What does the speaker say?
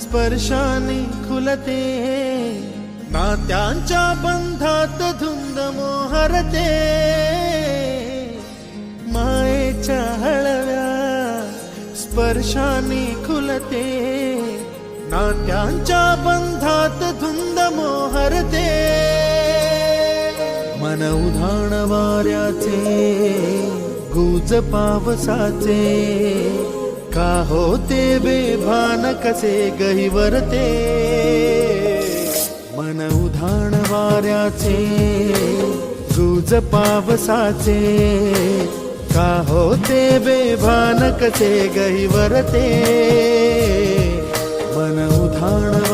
स्पर्शाने खुलते, नात्यांच्या बंधात धुंद मोहरते, मायेच्या हळव्या स्पर्शाने खुलते, नात्यांच्या बंधात धुंद मोहरते, मन उधाण वाऱ्याचे गुज पावसाचे, का होते बेभान कसे गहिवरते, मन उधाण वाऱ्याचे गुज पावसाचे, का होते बेभान कसे गहिवरते, मन उधाण